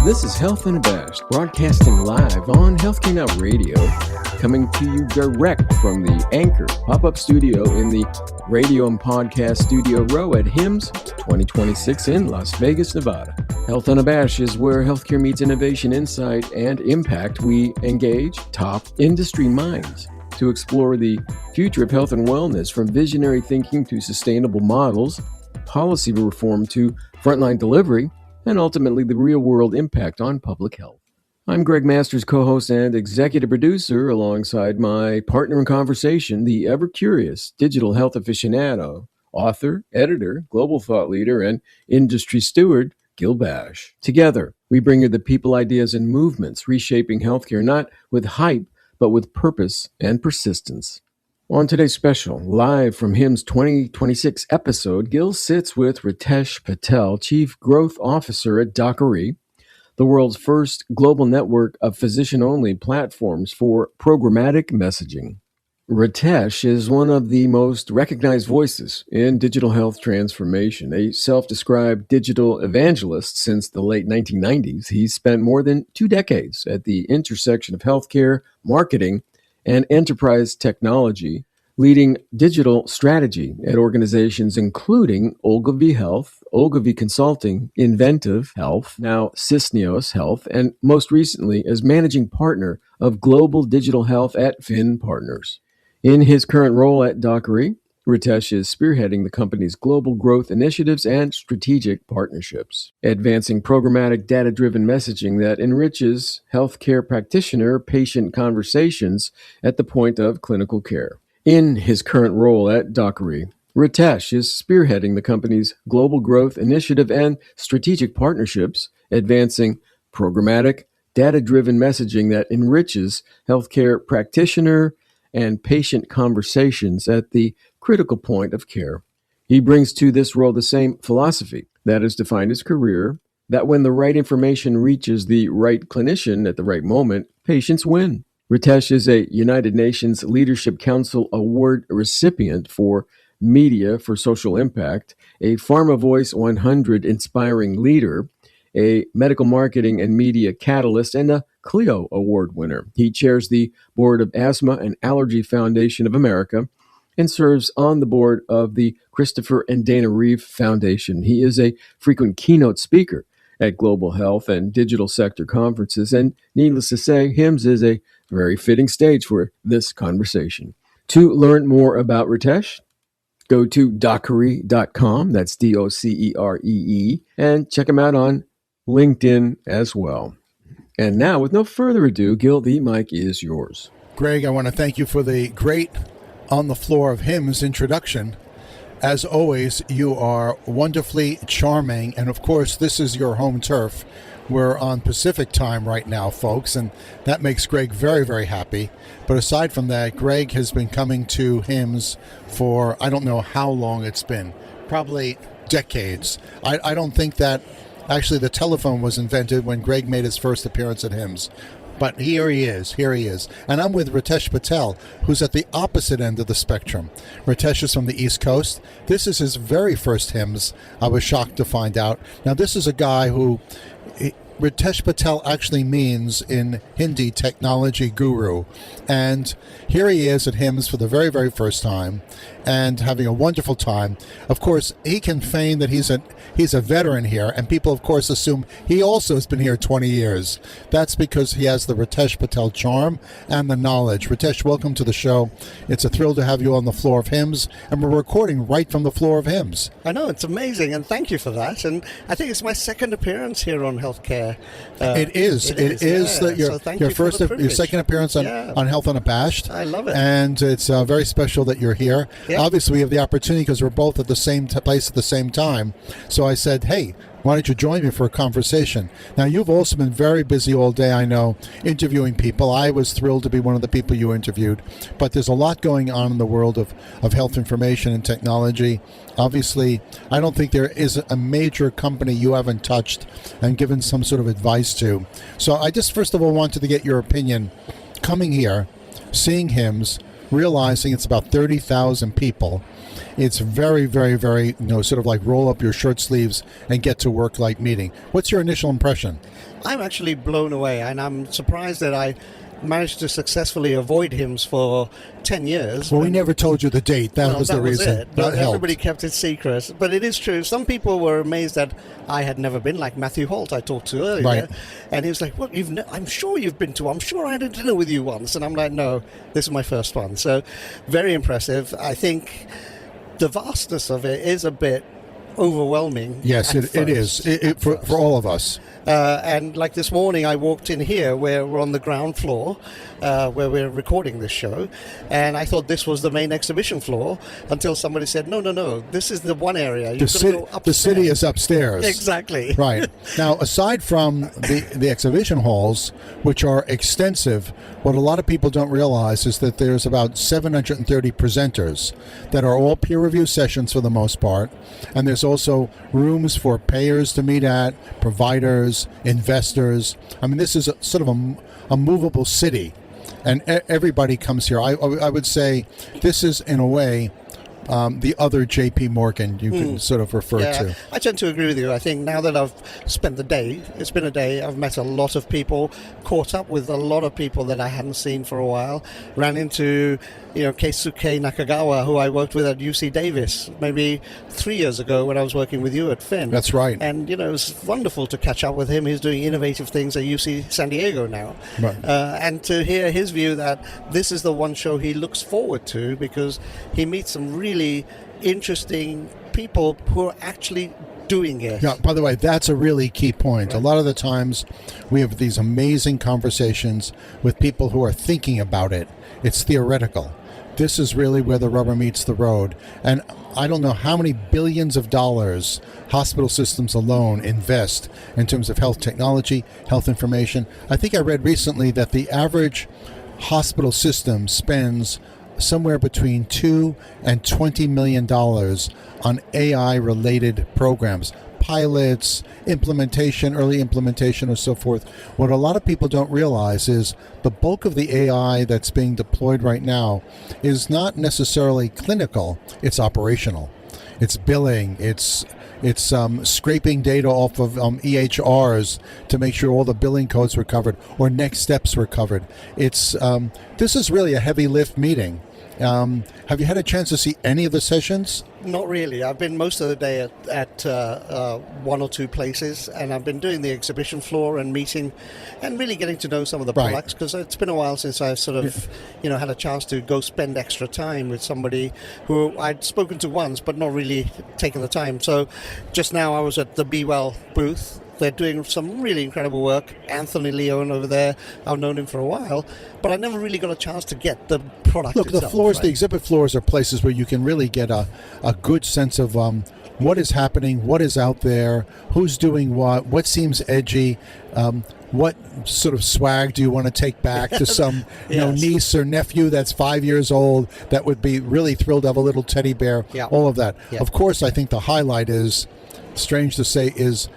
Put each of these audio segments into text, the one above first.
This is Health Unabashed, broadcasting live on Healthcare Now Radio, coming to you direct from the Anchor pop-up studio in the radio and podcast studio row at HIMSS 2026 in Las Vegas, Nevada. Health Unabashed is where healthcare meets innovation, insight, and impact. We engage top industry minds to explore the future of health and wellness, from visionary thinking to sustainable models, policy reform to frontline delivery, and ultimately the real-world impact on public health. I'm Greg Masters, co-host and executive producer, alongside my partner in conversation, the ever-curious digital health aficionado, author, editor, global thought leader, and industry steward, Gil Bash. Together, we bring you the people, ideas, and movements reshaping healthcare, not with hype, but with purpose and persistence. On today's special, live from HIMSS 2026 episode, Gil sits with Ritesh Patel, Chief Growth Officer at Doceree, the world's first global network of physician-only platforms for programmatic messaging. Ritesh is one of the most recognized voices in digital health transformation. A self-described digital evangelist since the late 1990s, he's spent more than 2 decades at the intersection of healthcare, marketing, and enterprise technology, leading digital strategy at organizations including Ogilvy Health, Ogilvy Consulting, Inventive Health, now Cisneros Health, and most recently as managing partner of global digital health at Finn Partners. In his current role at Doceree, Ritesh is spearheading the company's global growth initiatives and strategic partnerships, advancing programmatic data-driven messaging that enriches healthcare practitioner-patient conversations at the point of clinical care. In his current role at Doceree, Ritesh is spearheading the company's global growth initiative and strategic partnerships, advancing programmatic data-driven messaging that enriches healthcare practitioner and patient conversations at the critical point of care. He brings to this role the same philosophy that has defined his career, that when the right information reaches the right clinician at the right moment, patients win. Ritesh is a United Nations Leadership Council Award recipient for Media for Social Impact, a Pharma Voice 100 Inspiring Leader, a Medical Marketing and Media Catalyst, and a Clio Award winner. He chairs the board of Asthma and Allergy Foundation of America and serves on the board of the Christopher and Dana Reeve Foundation. He is a frequent keynote speaker at global health and digital sector conferences, and needless to say, HIMSS is a very fitting stage for this conversation. To learn more about Ritesh, go to doceree.com, that's Doceree, and check him out on LinkedIn as well. And now, with no further ado, Gil, the mic is yours. Greg, I want to thank you for the great On the Floor of HIMSS introduction. As always, you are wonderfully charming, and of course, this is your home turf. We're on Pacific time right now, folks, and that makes Greg very, very happy. But aside from that, Greg has been coming to HIMSS for, I don't know how long it's been, probably decades. I don't think that actually the telephone was invented when Greg made his first appearance at HIMSS. But here he is. And I'm with Ritesh Patel, who's at the opposite end of the spectrum. Ritesh is from the East Coast. This is his very first HIMSS. I was shocked to find out. Now, this is a guy who, Ritesh Patel actually means in Hindi, technology guru. And here he is at HIMSS for the very, very first time and having a wonderful time. Of course, he can feign that he's a veteran here, and people, of course, assume he also has been here 20 years. That's because he has the Ritesh Patel charm and the knowledge. Ritesh, welcome to the show. It's a thrill to have you on the floor of HIMSS, and we're recording right from the floor of HIMSS. I know, it's amazing, and thank you for that. And I think it's my second appearance here on Healthcare. It is your second appearance on Health Unabashed. I love it. And it's very special that you're here. Yep. Obviously, we have the opportunity because we're both at the same place at the same time. So I said, hey, why don't you join me for a conversation? Now, you've also been very busy all day, I know, interviewing people. I was thrilled to be one of the people you interviewed. But there's a lot going on in the world of health information and technology. Obviously, I don't think there is a major company you haven't touched and given some sort of advice to. So I just, first of all, wanted to get your opinion. Coming here, seeing HIMSS, realizing it's about 30,000 people. It's very, very, very, sort of like roll up your shirt sleeves and get to work like meeting. What's your initial impression? I'm actually blown away, and I'm surprised that I managed to successfully avoid HIMSS for 10 years. Well, we never told you the date. That was the reason. It. But everybody kept it secret. But it is true. Some people were amazed that I had never been, like Matthew Holt I talked to earlier. Right. And he was like, well, I'm sure you've been to. I'm sure I had a dinner with you once. And I'm like, no, this is my first one. So very impressive. I think the vastness of it is a bit overwhelming. Yes, it is for all of us. And like this morning, I walked in here where we're on the ground floor, where we're recording this show, and I thought this was the main exhibition floor until somebody said, no, this is the one area. The city is upstairs. Exactly. Right. Now, aside from the exhibition halls, which are extensive, what a lot of people don't realize is that there's about 730 presenters that are all peer review sessions for the most part, and there's also rooms for payers to meet at, providers, investors. I mean, this is sort of a movable city, and everybody comes here. I would say this is, in a way, the other J.P. Morgan you can sort of refer to. I tend to agree with you. I think now that I've spent the day, it's been a day, I've met a lot of people, caught up with a lot of people that I hadn't seen for a while, ran into Keisuke Nakagawa, who I worked with at UC Davis maybe 3 years ago when I was working with you at Finn. That's right. And, it was wonderful to catch up with him. He's doing innovative things at UC San Diego now. Right. And to hear his view that this is the one show he looks forward to because he meets some really interesting people who are actually doing it. Yeah, by the way, that's a really key point. Right. A lot of the times we have these amazing conversations with people who are thinking about it. It's theoretical. This is really where the rubber meets the road. And I don't know how many billions of dollars hospital systems alone invest in terms of health technology, health information. I think I read recently that the average hospital system spends somewhere between $2 and $20 million on AI-related programs, pilots, implementation, early implementation, or so forth. What a lot of people don't realize is the bulk of the AI that's being deployed right now is not necessarily clinical, it's operational. It's billing, it's scraping data off of EHRs to make sure all the billing codes were covered or next steps were covered. It's this is really a heavy lift meeting. Have you had a chance to see any of the sessions? Not really. I've been most of the day at one or two places, and I've been doing the exhibition floor and meeting and really getting to know some of the products, because it's been a while since I've sort of had a chance to go spend extra time with somebody who I'd spoken to once but not really taken the time. So just now I was at the Be Well booth. They're doing some really incredible work. Anthony Leone over there, I've known him for a while, but I never really got a chance to get the product itself. The floors, the exhibit floors are places where you can really get a good sense of what is happening, what is out there, who's doing what seems edgy, what sort of swag do you want to take back to some niece or nephew that's 5 years old that would be really thrilled to have a little teddy bear, all of that. Yeah. Of course, I think the highlight is, strange to say, is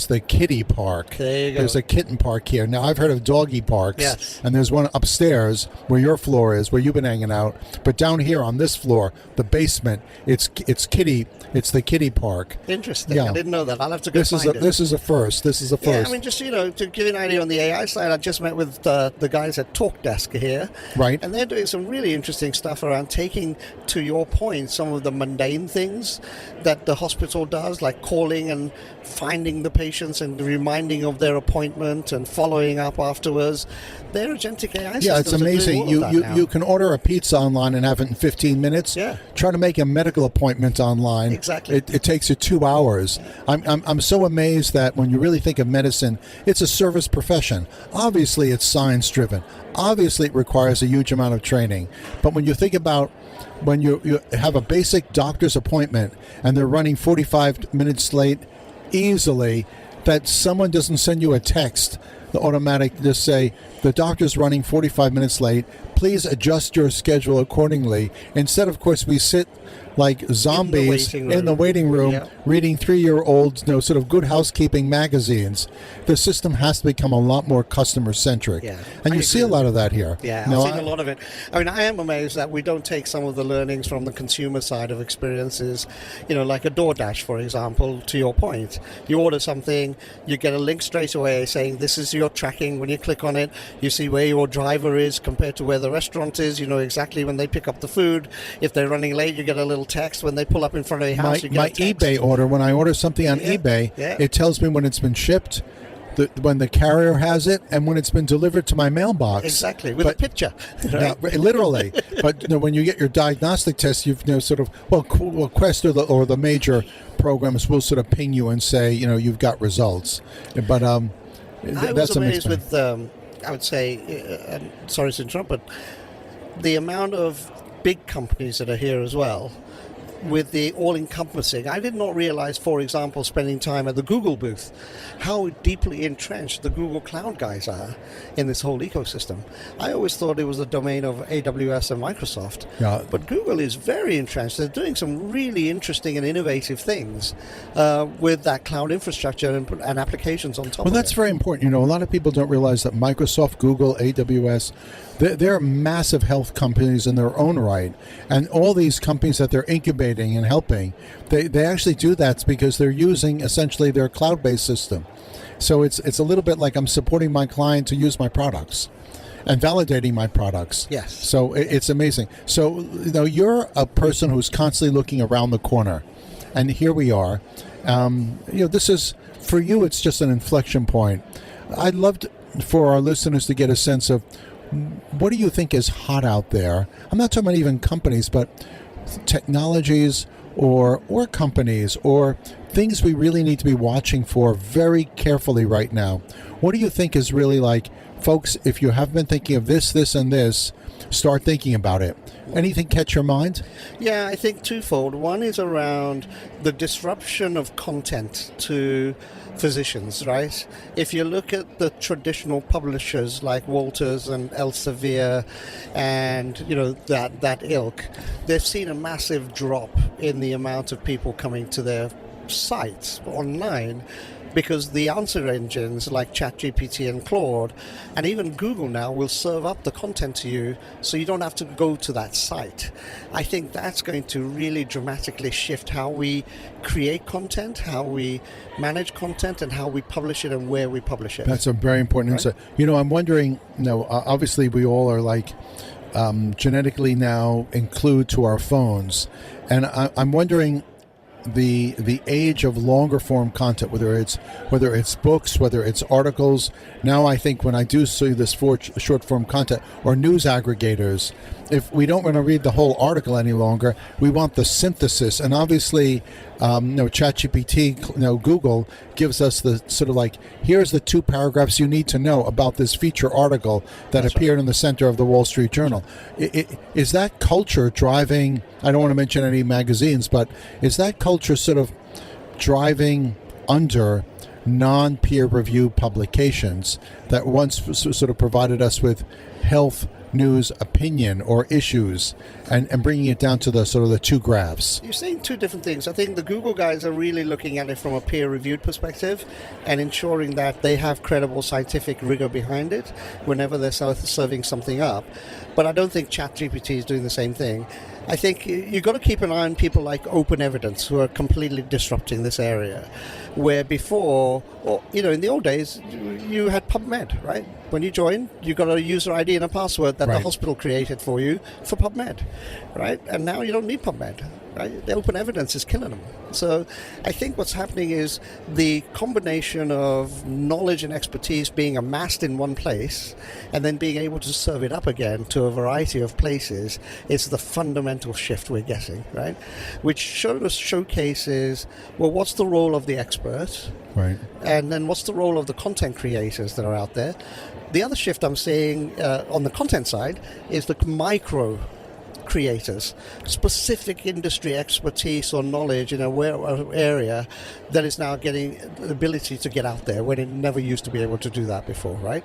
the kiddie park. There you go. There's a kitten park here. Now, I've heard of doggy parks, and there's one upstairs where your floor is, where you've been hanging out. But down here on this floor, the basement, it's the kiddie park. Interesting. Yeah. I didn't know that. I'll have to go find it. This is a first. This is a first. Yeah, I mean, just, to give you an idea on the AI side, I just met with the guys at TalkDesk here. Right. And they're doing some really interesting stuff around taking, to your point, some of the mundane things that the hospital does, like calling and finding the patients and reminding of their appointment and following up afterwards. Their agentic AI systems it's amazing. Are doing all of that now. You can order a pizza online and have it in 15 minutes. Yeah. Try to make a medical appointment online. Exactly. It takes you 2 hours. I'm so amazed that when you really think of medicine, it's a service profession. Obviously, it's science driven. Obviously, it requires a huge amount of training. But when you think about when you have a basic doctor's appointment and they're running 45 minutes late, easily, that someone doesn't send you a text, the automatic, just say, the doctor's running 45 minutes late, please adjust your schedule accordingly. Instead, of course, we sit like zombies in the waiting room reading 3-year-old, sort of Good Housekeeping magazines. The system has to become a lot more customer-centric. Yeah, and you see a lot of that here. Yeah, I've seen a lot of it. I mean, I am amazed that we don't take some of the learnings from the consumer side of experiences, like a DoorDash, for example, to your point. You order something, you get a link straight away saying this is your tracking. When you click on it, you see where your driver is compared to where the restaurant is. You know exactly when they pick up the food. If they're running late, you get a little text. When they pull up in front of your house, you get a text. eBay order, when I order something on eBay, it tells me when it's been shipped, when the carrier has it, and when it's been delivered to my mailbox. Exactly, with a picture. Right? Literally. But when you get your diagnostic test, you've sort of, Quest or the major programs will sort of ping you and say, you've got results. But I was amazed with, I would say, sorry to interrupt, but the amount of big companies that are here as well, with the all-encompassing. I did not realize, for example, spending time at the Google booth, how deeply entrenched the Google Cloud guys are in this whole ecosystem. I always thought it was the domain of AWS and Microsoft, but Google is very entrenched. They're doing some really interesting and innovative things with that cloud infrastructure and applications on top of it. Well, that's very important. A lot of people don't realize that Microsoft, Google, AWS, they're massive health companies in their own right. And all these companies that they're incubating and helping, they actually do that because they're using essentially their cloud-based system. So it's a little bit like I'm supporting my client to use my products and validating my products. Yes. So it's amazing. So, you're a person who's constantly looking around the corner. And here we are. This is, for you, it's just an inflection point. I'd love for our listeners to get a sense of, what do you think is hot out there? I'm not talking about even companies, but technologies or companies or things we really need to be watching for very carefully right now. What do you think is really like, folks, if you have been thinking of this, and this, start thinking about it. Anything catch your mind? Yeah, I think twofold. One is around the disruption of content to physicians, right? If you look at the traditional publishers like Walters and Elsevier and, that ilk, they've seen a massive drop in the amount of people coming to their sites online, because the answer engines like ChatGPT and Claude, and even Google now, will serve up the content to you so you don't have to go to that site. I think that's going to really dramatically shift how we create content, how we manage content, and how we publish it and where we publish it. That's a very important insight. I'm wondering, obviously we all are like genetically now include to our phones, and I'm wondering, the age of longer form content, whether it's books, whether it's articles. Now I think when I do see this short form content or news aggregators, if we don't want to read the whole article any longer, we want the synthesis. And obviously, ChatGPT, Google gives us the sort of like, here's the 2 paragraphs you need to know about this feature article that appeared in the center of the Wall Street Journal. Is that culture driving, I don't want to mention any magazines, but is that culture sort of driving under non-peer review publications that once sort of provided us with health news opinion or issues and bringing it down to the sort of the 2 graphs? You're saying 2 different things. I think the Google guys are really looking at it from a peer-reviewed perspective and ensuring that they have credible scientific rigor behind it whenever they're serving something up. But I don't think ChatGPT is doing the same thing. I think you've got to keep an eye on people like Open Evidence, who are completely disrupting this area, where before, in the old days, you had PubMed, right? When you join, you got a user ID and a password that the hospital created for you for PubMed, right? And now you don't need PubMed, right? The Open Evidence is killing them. So I think what's happening is the combination of knowledge and expertise being amassed in one place and then being able to serve it up again to a variety of places is the fundamental shift we're getting, right? Which showcases, well, what's the role of the expert? Right. And then what's the role of the content creators that are out there? The other shift I'm seeing on the content side is the micro creators, specific industry expertise or knowledge in a area that is now getting the ability to get out there when it never used to be able to do that before, right?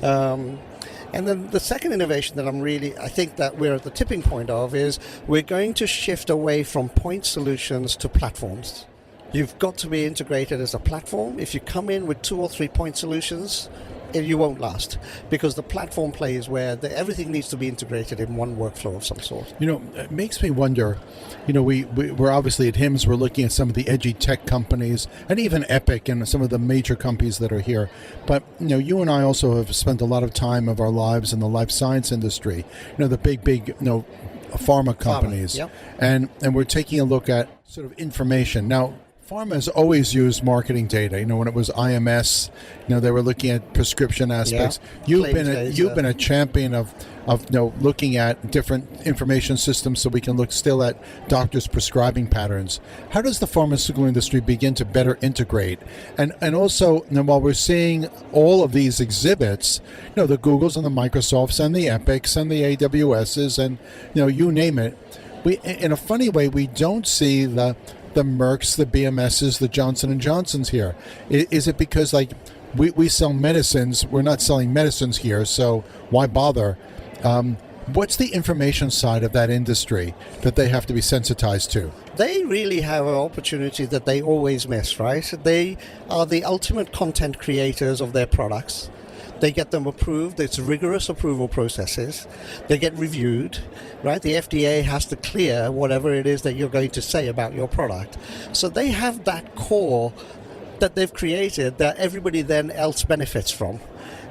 And then the second innovation that I think that we're at the tipping point of is we're going to shift away from point solutions to platforms. You've got to be integrated as a platform. If you come in with 2 or 3 point solutions, you won't last, because the platform play is where everything needs to be integrated in one workflow of some sort. It makes me wonder, we're obviously at HIMSS, we're looking at some of the edgy tech companies and even Epic and some of the major companies that are here. But, you and I also have spent a lot of time of our lives in the life science industry, the big, pharma companies. Yep. And we're taking a look at sort of information. Now, Pharma has always used marketing data. When it was IMS, they were looking at prescription aspects. Yeah. You've been a champion of looking at different information systems so we can look still at doctors' prescribing patterns. How does the pharmaceutical industry begin to better integrate? And also, while we're seeing all of these exhibits, the Googles and the Microsofts and the Epics and the AWSs and you name it, we, in a funny way, we don't see the Mercks, the BMSs, the Johnson & Johnsons here. Is it because we sell medicines, we're not selling medicines here, so why bother? What's the information side of that industry that they have to be sensitized to? They really have an opportunity that they always miss, right? They are the ultimate content creators of their products. They get them approved. It's rigorous approval processes. They get reviewed, right? The FDA has to clear whatever it is that you're going to say about your product. So they have that core that they've created that everybody then else benefits from.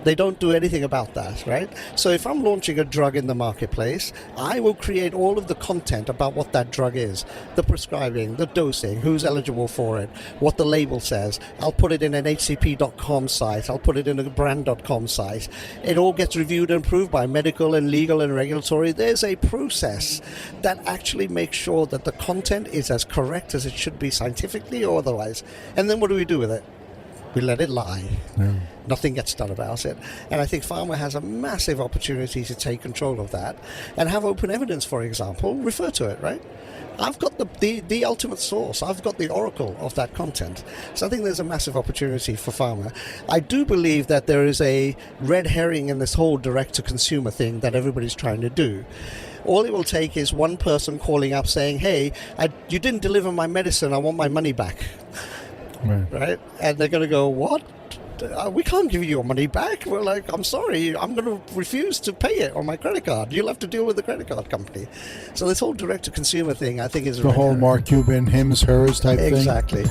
They don't do anything about that, right? So if I'm launching a drug in the marketplace, I will create all of the content about what that drug is, the prescribing, the dosing, who's eligible for it, what the label says. I'll put it in an hcp.com site. I'll put it in a brand.com site. It all gets reviewed and approved by medical and legal and regulatory. There's a process that actually makes sure that the content is as correct as it should be scientifically or otherwise. And then what do we do with it? We let it lie. Yeah. Nothing gets done about it. And I think pharma has a massive opportunity to take control of that and have open evidence, for example, refer to it, right? I've got the ultimate source. I've got the oracle of that content. So I think there's a massive opportunity for pharma. I do believe that there is a red herring in this whole direct-to-consumer thing that everybody's trying to do. All it will take is one person calling up saying, hey, you didn't deliver my medicine, I want my money back. Right? And they're going to go, what? We can't give you your money back. We're like, I'm sorry, I'm going to refuse to pay it on my credit card. You'll have to deal with the credit card company. So this whole direct-to-consumer thing, I think, is the whole Mark Cuban, HIMSS, hers type thing. Exactly.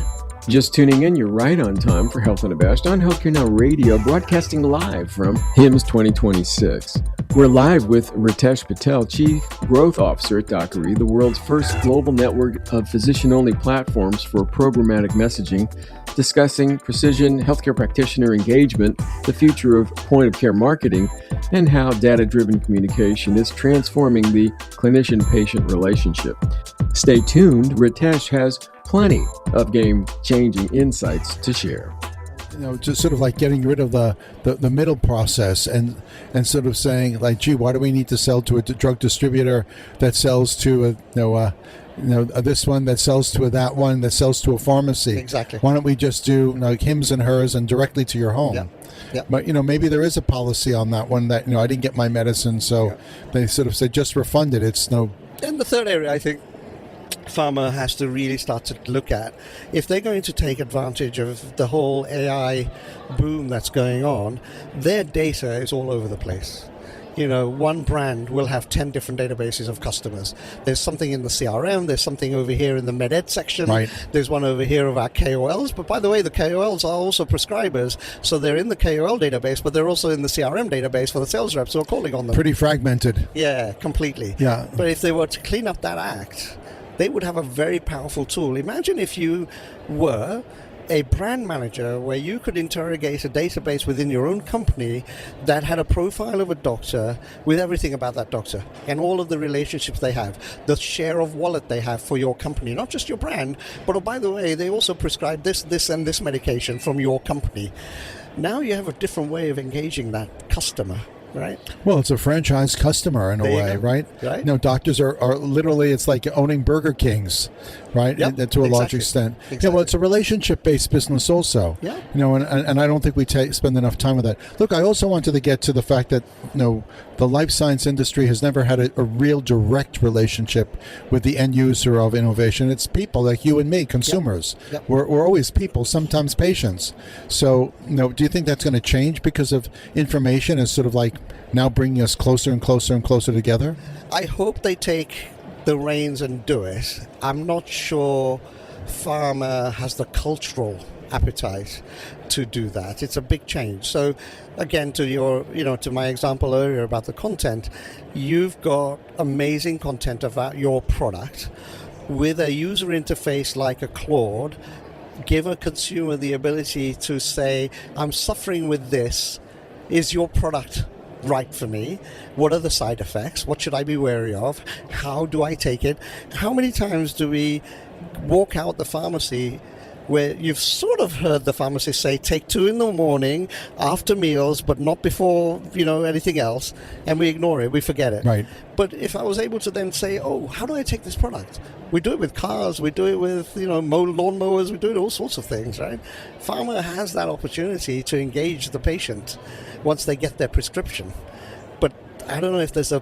Just tuning in, you're right on time for Health UnaBASHed on Healthcare Now Radio, broadcasting live from HIMSS 2026. We're live with Ritesh Patel, Chief Growth Officer at Doceree, the world's first global network of physician-only platforms for programmatic messaging, discussing precision healthcare practitioner engagement, the future of point-of-care marketing, and how data-driven communication is transforming the clinician-patient relationship. Stay tuned. Ritesh has plenty of game-changing insights to share. Just sort of like getting rid of the middle process and sort of saying, like, gee, why do we need to sell to a drug distributor that sells to this one that sells to that one that sells to a pharmacy? Exactly. Why don't we just do HIMSS and hers and directly to your home? Yeah. Yep. But maybe there is a policy on that one that I didn't get my medicine, so they sort of said just refund it. It's no. And the third area, I think, pharma has to really start to look at, if they're going to take advantage of the whole AI boom that's going on, their data is all over the place. One brand will have 10 different databases of customers. There's something in the CRM, there's something over here in the MedEd section, right. There's one over here of our KOLs, but by the way, the KOLs are also prescribers, so they're in the KOL database, but they're also in the CRM database for the sales reps who are calling on them. Pretty fragmented. Yeah, completely. Yeah. But if they were to clean up that act, they would have a very powerful tool. Imagine if you were a brand manager where you could interrogate a database within your own company that had a profile of a doctor with everything about that doctor and all of the relationships they have, the share of wallet they have for your company, not just your brand, but oh, by the way, they also prescribe this and this medication from your company. Now you have a different way of engaging that customer. right? Well, it's a franchise customer in a way, right? Right. You know, doctors are literally, it's like owning Burger Kings, right? Yep, And to a large exactly. extent. Exactly. Yeah, well, it's a relationship-based business also. Yeah. You know, and I don't think we spend enough time with that. Look, I also wanted to get to the fact that, you know, the life science industry has never had a real direct relationship with the end user of innovation. It's people like you and me, consumers. Yep. We're always people, sometimes patients. So, you know, do you think that's going to change because of information is sort of like now bringing us closer and closer and closer together? I hope they take the reins and do it. I'm not sure Pharma has the cultural appetite to do that. It's a big change. So again, to my example earlier about the content, you've got amazing content about your product with a user interface like a Claude. Give a consumer the ability to say, I'm suffering with this. Is your product right for me? What are the side effects? What should I be wary of? How do I take it? How many times do we walk out the pharmacy where you've sort of heard the pharmacist say, take 2 in the morning after meals, but not before, anything else, and we ignore it, we forget it. Right. But if I was able to then say, oh, how do I take this product? We do it with cars, we do it with, lawn mowers, we do it all sorts of things, right? Pharma has that opportunity to engage the patient once they get their prescription. But I don't know if there's a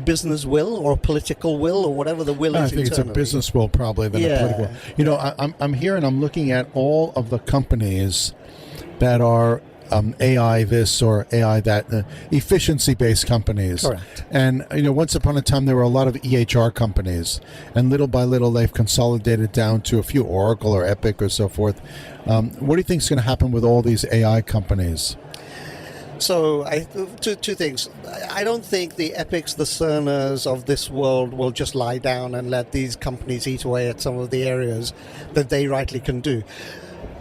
business will or a political will or whatever the will is. I think internally. it's a business will probably than a political. You know, I'm here and I'm looking at all of the companies that are AI this or AI that, efficiency-based companies. Correct. And, once upon a time there were a lot of EHR companies, and little by little they've consolidated down to a few, Oracle or Epic or so forth. What do you think is going to happen with all these AI companies? So, two things. I don't think the Epics, the Cerners of this world will just lie down and let these companies eat away at some of the areas that they rightly can do.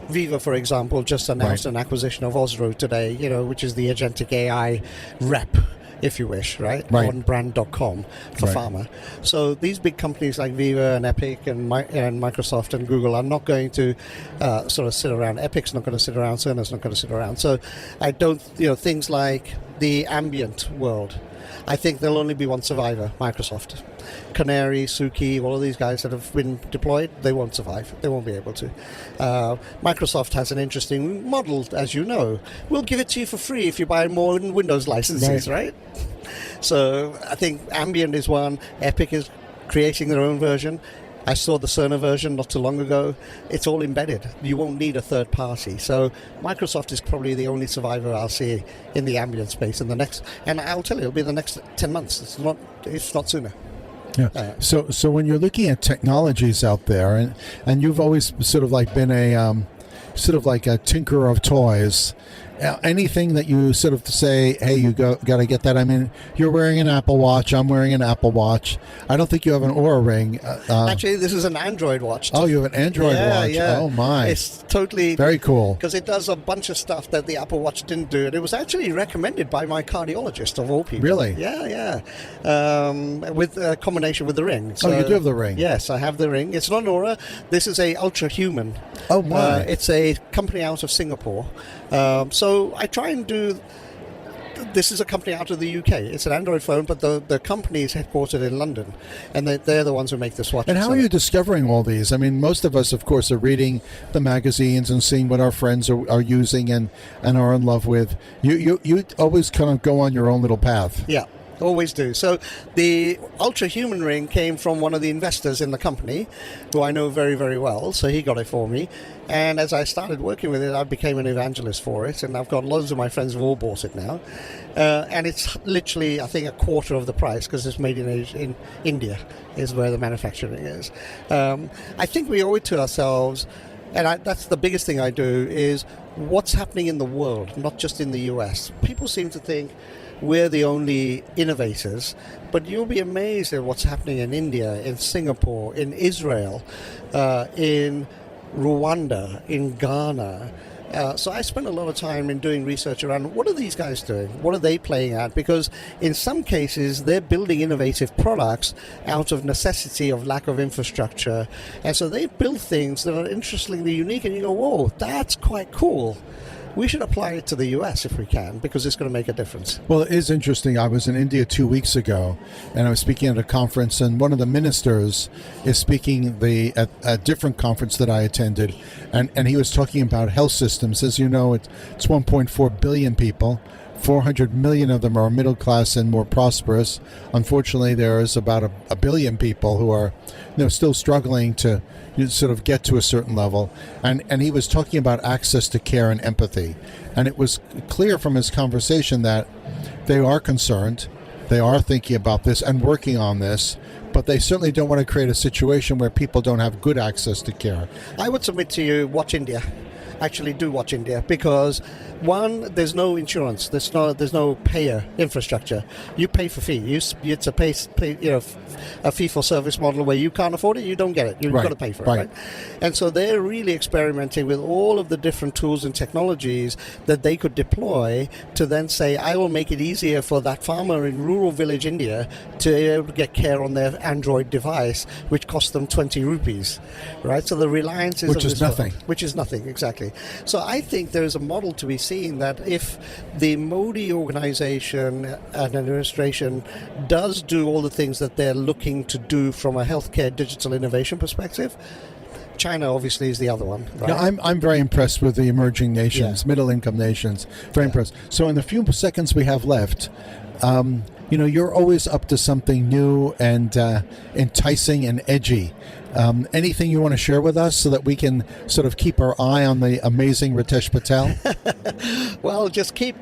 Viva, for example, just announced an acquisition of Osro today, which is the agentic AI rep, if you wish, right? On brand.com for pharma. So these big companies like Viva and Epic and Microsoft and Google are not going to sort of sit around. Epic's not going to sit around. Cerner's not going to sit around. So I don't, things like the ambient world, I think there'll only be one survivor, Microsoft. Canary, Suki, all of these guys that have been deployed, they won't survive. They won't be able to. Microsoft has an interesting model, as you know. We'll give it to you for free if you buy more Windows licenses, right? So I think Ambient is one. Epic is creating their own version. I saw the Cerner version not too long ago. It's all embedded. You won't need a third party. So Microsoft is probably the only survivor I'll see in the ambient space in the next, and I'll tell you, it'll be the next 10 months. It's not sooner. Yeah. So when you're looking at technologies out there, and you've always sort of like been a tinkerer of toys. Anything that you sort of say, hey, you got to get that. I mean, you're wearing an Apple Watch. I'm wearing an Apple Watch. I don't think you have an Oura Ring. Actually, this is an Android watch. Oh, you have an Android watch. Yeah. Oh, my. It's totally... Very cool. Because it does a bunch of stuff that the Apple Watch didn't do. And it was actually recommended by my cardiologist, of all people. Really? Yeah. With a combination with the ring. So, you do have the ring? Yes, I have the ring. It's not an Oura. This is a Ultra Human. Oh, my. It's a company out of Singapore. So I try and do... This is a company out of the UK. It's an Android phone, but the company is headquartered in London, and they're the ones who make this watch. And how are you discovering all these? I mean, most of us, of course, are reading the magazines and seeing what our friends are using and are in love with. You always kind of go on your own little path. Yeah. Always do. So the Ultra Human Ring came from one of the investors in the company, who I know very, very well. So he got it for me. And as I started working with it, I became an evangelist for it. And I've got loads of my friends who've all bought it now. And it's literally, I think, a quarter of the price because it's made in India is where the manufacturing is. I think we owe it to ourselves. And that's the biggest thing I do is what's happening in the world, not just in the US. People seem to think we're the only innovators, but you'll be amazed at what's happening in India, in Singapore, in Israel, in Rwanda, in Ghana. So I spend a lot of time in doing research around what are these guys doing? What are they playing at? Because in some cases, they're building innovative products out of necessity of lack of infrastructure. And so they build things that are interestingly unique, and you go, whoa, that's quite cool. we should apply it to the US if we can, because it's going to make a difference. Well, it is interesting. I was in India 2 weeks ago, and I was speaking at a conference, and one of the ministers is speaking at a different conference that I attended, and he was talking about health systems. As you know, it's 1.4 billion people. 400 million of them are middle class and more prosperous. Unfortunately, there is about a billion people who are, still struggling to sort of get to a certain level. And he was talking about access to care and empathy. And it was clear from his conversation that they are concerned, they are thinking about this and working on this, but they certainly don't want to create a situation where people don't have good access to care. I would submit to you, watch India. Actually do watch India, because one, there's no insurance, there's no payer infrastructure. You pay for fee. It's a a fee for service model where you can't afford it, you don't get it. You've got to pay for it, right? And so they're really experimenting with all of the different tools and technologies that they could deploy to then say, I will make it easier for that farmer in rural village India to be able to get care on their Android device, which costs them 20 rupees, right? So the reliance is which is nothing. Which is nothing, exactly. So I think there is a model to be seen that if the Modi organization and administration does do all the things that they're looking to do from a healthcare digital innovation perspective, China obviously is the other one. Right? Yeah, I'm very impressed with the emerging nations, middle income nations. Very impressed. So in the few seconds we have left, you're always up to something new and enticing and edgy. Anything you want to share with us so that we can sort of keep our eye on the amazing Ritesh Patel? Well, just keep.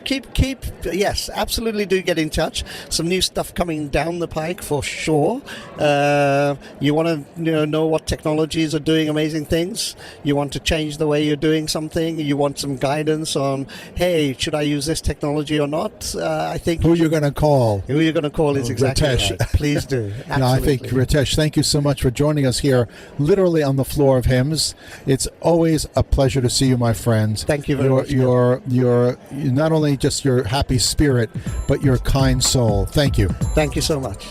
Yes, absolutely do get in touch. Some new stuff coming down the pike for sure. You want to know what technologies are doing amazing things. You want to change the way you're doing something. You want some guidance on, hey, should I use this technology or not? I think who you're going to call. Who you're going to call is exactly Ritesh. Right. Please do. Absolutely. No, I think Ritesh, thank you so much for joining us here, literally on the floor of HIMSS. It's always a pleasure to see you, my friend. Thank you very much. You're not only just your happy spirit, but your kind soul. Thank you. Thank you so much.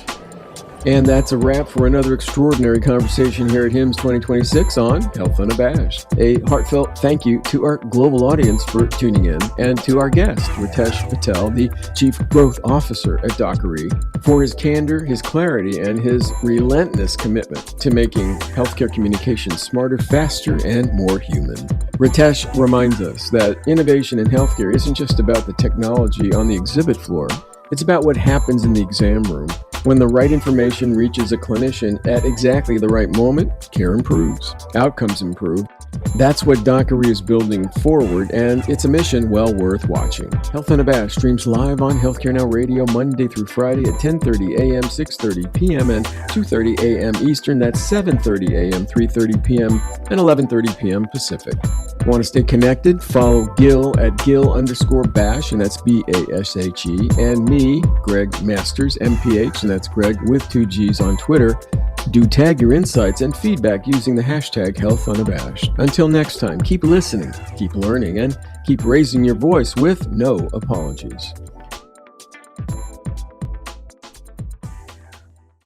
And that's a wrap for another extraordinary conversation here at HIMSS 2026 on Health Unabashed. A heartfelt thank you to our global audience for tuning in, and to our guest, Ritesh Patel, the Chief Growth Officer at Doceree, for his candor, his clarity, and his relentless commitment to making healthcare communications smarter, faster, and more human. Ritesh reminds us that innovation in healthcare isn't just about the technology on the exhibit floor. It's about what happens in the exam room. When the right information reaches a clinician at exactly the right moment, care improves, outcomes improve. That's what Doceree is building forward, and it's a mission well worth watching. Health Unabashed streams live on Healthcare Now Radio Monday through Friday at 10:30 a.m., 6:30 p.m., and 2:30 a.m. Eastern. That's 7:30 a.m., 3:30 p.m., and 11:30 p.m. Pacific. Want to stay connected? Follow Gil at Gil_Bash, and that's BASHE, and me, Greg Masters, MPH, and that's Greg with 2 G's on Twitter. Do tag your insights and feedback using the hashtag Health Unabashed. Until next time, keep listening, keep learning, and keep raising your voice with no apologies.